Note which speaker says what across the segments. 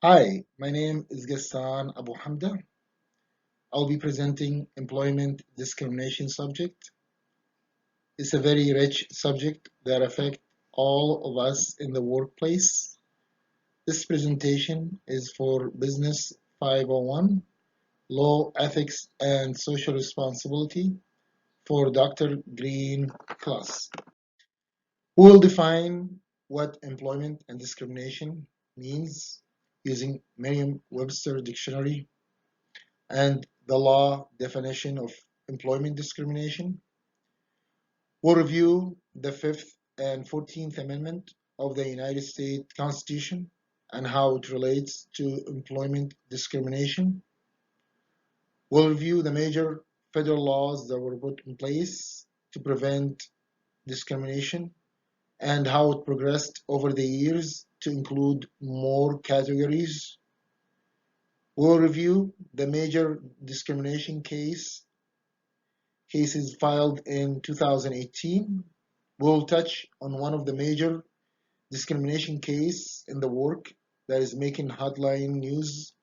Speaker 1: Hi, my name is Gassan Abu Hamda. I'll be presenting employment discrimination subject. It's a very rich subject that affects all of us in the workplace. This presentation is for Business 501, Law, Ethics, and Social Responsibility for Dr. Green class, who will define what employment and discrimination means using Merriam-Webster dictionary and the law definition of employment discrimination. We'll review the Fifth and 14th Amendment of the United States Constitution and how it relates to employment discrimination. We'll review the major federal laws that were put in place to prevent discrimination and how it progressed over the years to include more categories. We'll review the major discrimination cases filed in 2018. We'll touch on one of the major discrimination case in the work that is making headline news.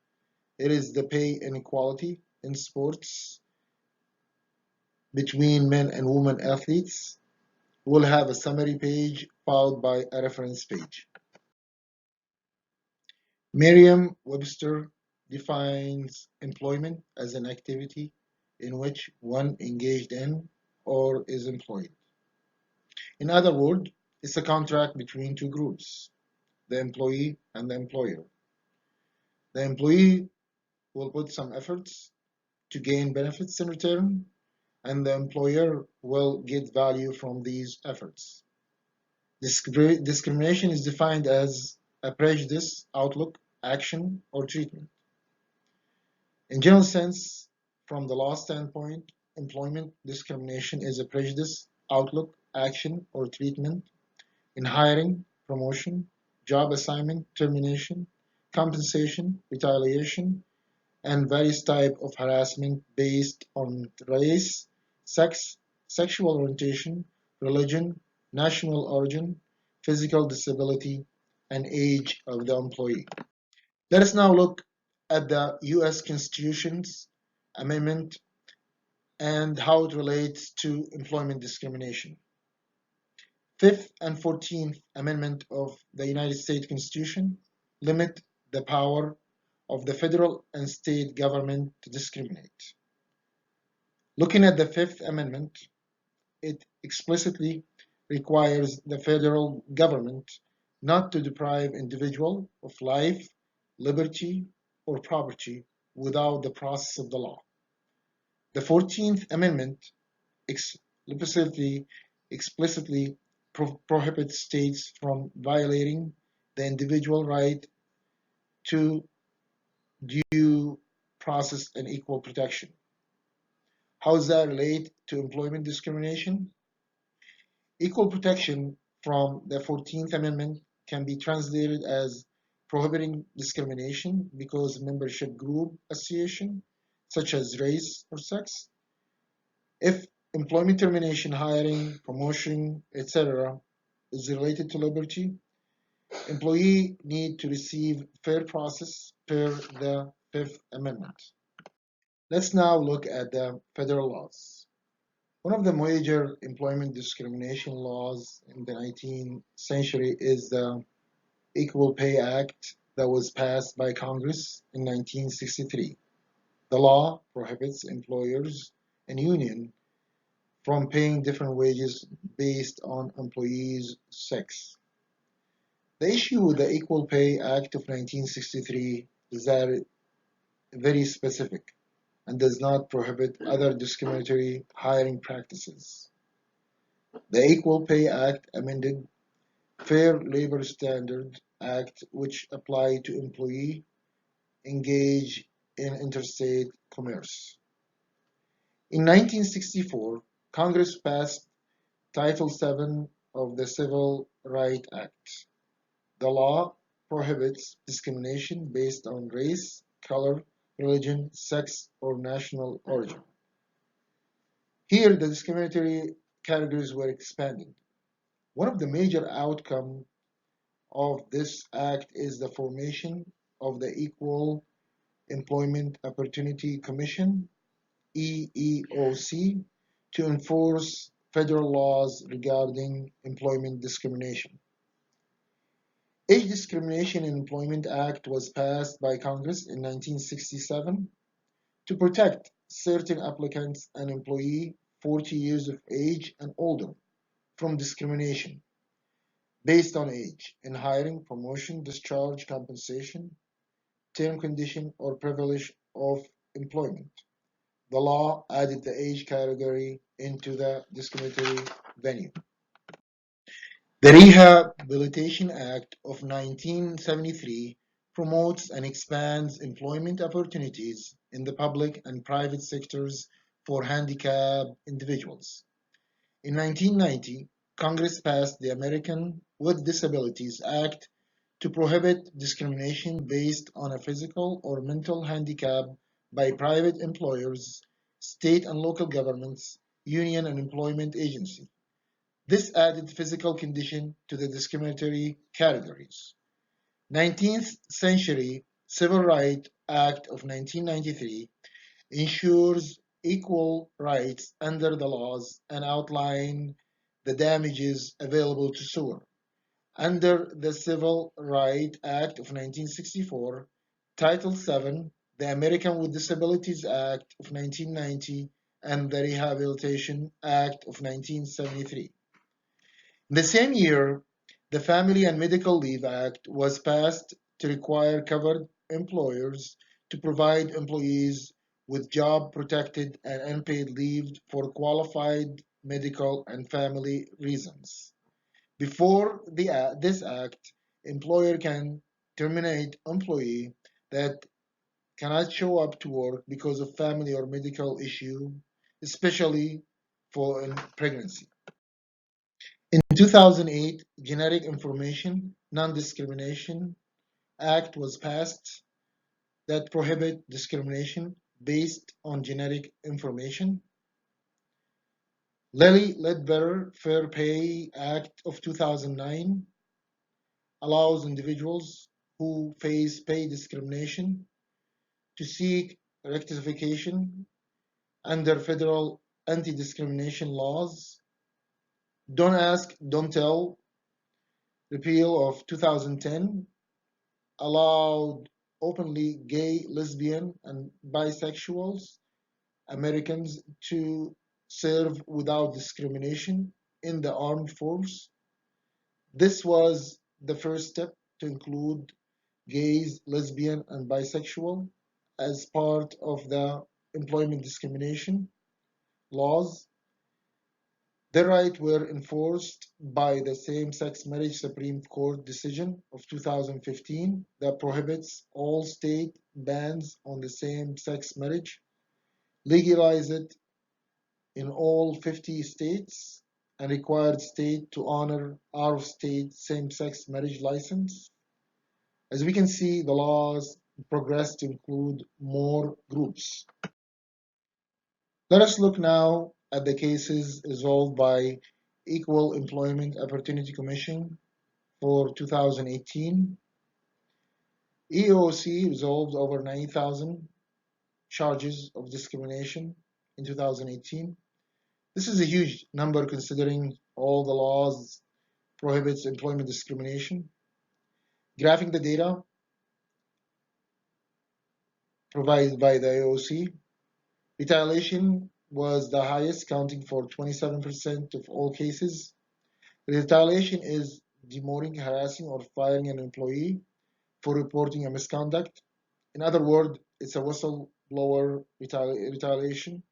Speaker 1: It is the pay inequality in sports between men and women athletes. We'll have a summary page followed by a reference page. Merriam-Webster defines employment as an activity in which one engaged in or is employed. In other words, it's a contract between two groups, the employee and the employer. The employee will put some efforts to gain benefits in return, and the employer will get value from these efforts. Discrimination is defined as a prejudice, outlook, action, or treatment. In general sense, from the law standpoint, employment discrimination is a prejudice, outlook, action, or treatment in hiring, promotion, job assignment, termination, compensation, retaliation, and various types of harassment based on race, sex, sexual orientation, religion, national origin, physical disability, and age of the employee. Let us now look at the U.S. Constitution's amendment and how it relates to employment discrimination. Fifth and 14th Amendment of the United States Constitution limit the power of the federal and state government to discriminate. Looking at the Fifth Amendment, it explicitly requires the federal government not to deprive individual of life, liberty, or property without the process of the law. The 14th Amendment explicitly, explicitly prohibits states from violating the individual right to due process and equal protection. How does that relate to employment discrimination? Equal protection from the 14th Amendment can be translated as prohibiting discrimination because membership group association, such as race or sex. If employment termination, hiring, promotion, etc., is related to liberty, employee need to receive fair process per the Fifth Amendment. Let's now look at the federal laws. One of the major employment discrimination laws in the 19th century is the Equal Pay Act that was passed by Congress in 1963. The law prohibits employers and unions from paying different wages based on employees' sex. The issue with the Equal Pay Act of 1963 is that it is very specific and does not prohibit other discriminatory hiring practices. The Equal Pay Act amended Fair Labor Standards Act, which apply to employees engaged in interstate commerce. In 1964, Congress passed Title VII of the Civil Rights Act. The law prohibits discrimination based on race, color, religion, sex, or national origin. Here, the discriminatory categories were expanded. One of the major outcomes of this act is the formation of the Equal Employment Opportunity Commission, EEOC, to enforce federal laws regarding employment discrimination. Age Discrimination in Employment Act was passed by Congress in 1967 to protect certain applicants and employees 40 years of age and older from discrimination based on age in hiring, promotion, discharge, compensation, term condition, or privilege of employment. The law added the age category into the discriminatory venue. The Rehabilitation Act of 1973 promotes and expands employment opportunities in the public and private sectors for handicapped individuals. In 1990, Congress passed the American with Disabilities Act to prohibit discrimination based on a physical or mental handicap by private employers, state and local governments, union and employment agencies. This added physical condition to the discriminatory categories. 19th century Civil Rights Act of 1993 ensures equal rights under the laws and outline the damages available to suer. Under the Civil Rights Act of 1964, Title VII, the American with Disabilities Act of 1990, and the Rehabilitation Act of 1973. In the same year, the Family and Medical Leave Act was passed to require covered employers to provide employees with job-protected and unpaid leave for qualified medical and family reasons. Before this act, employer can terminate employee that cannot show up to work because of family or medical issue, especially for pregnancy. In 2008, Genetic Information Non-Discrimination Act was passed that prohibit discrimination based on genetic information. Lilly Ledbetter Fair Pay Act of 2009 allows individuals who face pay discrimination to seek rectification under federal anti-discrimination laws. Don't Ask, Don't Tell repeal of 2010 allowed openly gay, lesbian, and bisexuals Americans to serve without discrimination in the armed force. This was the first step to include gays, lesbian, and bisexual as part of the employment discrimination laws. The rights were enforced by the Same-Sex Marriage Supreme Court decision of 2015 that prohibits all state bans on the same-sex marriage, legalize it in all 50 states, and required state to honor out-of-state same-sex marriage license. As we can see, the laws progress to include more groups. Let us look now at the cases resolved by Equal Employment Opportunity Commission for 2018. EEOC resolved over 90,000 charges of discrimination in 2018. This is a huge number considering all the laws prohibits employment discrimination. Graphing the data provided by the EEOC, retaliation was the highest, accounting for 27% of all cases. Retaliation is demoting, harassing, or firing an employee for reporting a misconduct. In other words, it's a whistleblower retaliation.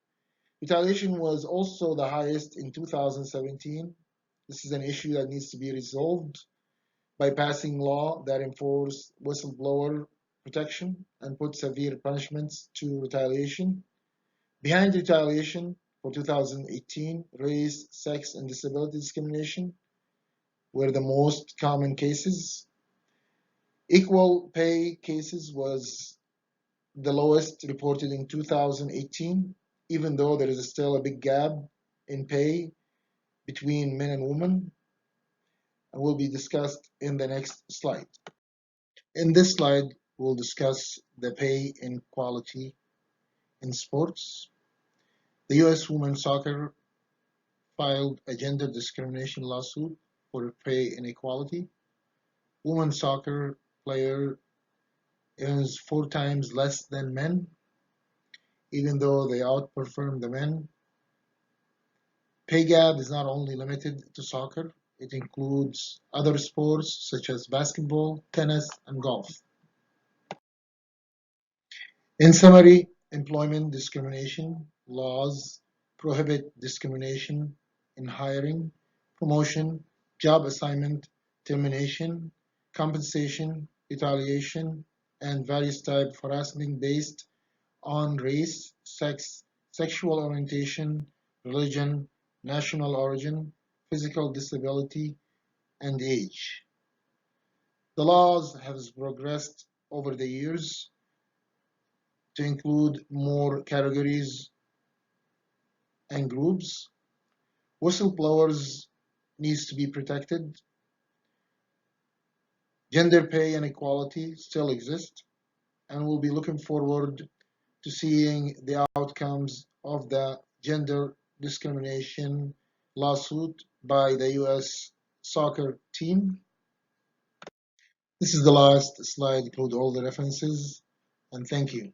Speaker 1: Retaliation was also the highest in 2017. This is an issue that needs to be resolved by passing law that enforce whistleblower protection and put severe punishments to retaliation. Behind retaliation for 2018, race, sex, and disability discrimination were the most common cases. Equal pay cases was the lowest reported in 2018, even though there is still a big gap in pay between men and women, and will be discussed in the next slide. In this slide, We'll discuss the pay inequality in sports. The U.S. women's soccer filed a gender discrimination lawsuit for pay inequality. Women's soccer player earns 4 times less than men, even though they outperform the men. Pay gap is not only limited to soccer, it includes other sports such as basketball, tennis, and golf. In summary, employment discrimination laws prohibit discrimination in hiring, promotion, job assignment, termination, compensation, retaliation, and various types of harassment based on race, sex, sexual orientation, religion, national origin, physical disability, and age. The laws have progressed over the years to include more categories and groups. Whistleblowers needs to be protected. Gender pay inequality still exists, and we'll be looking forward to seeing the outcomes of the gender discrimination lawsuit by the U.S. soccer team. This is the last slide, include all the references, and thank you.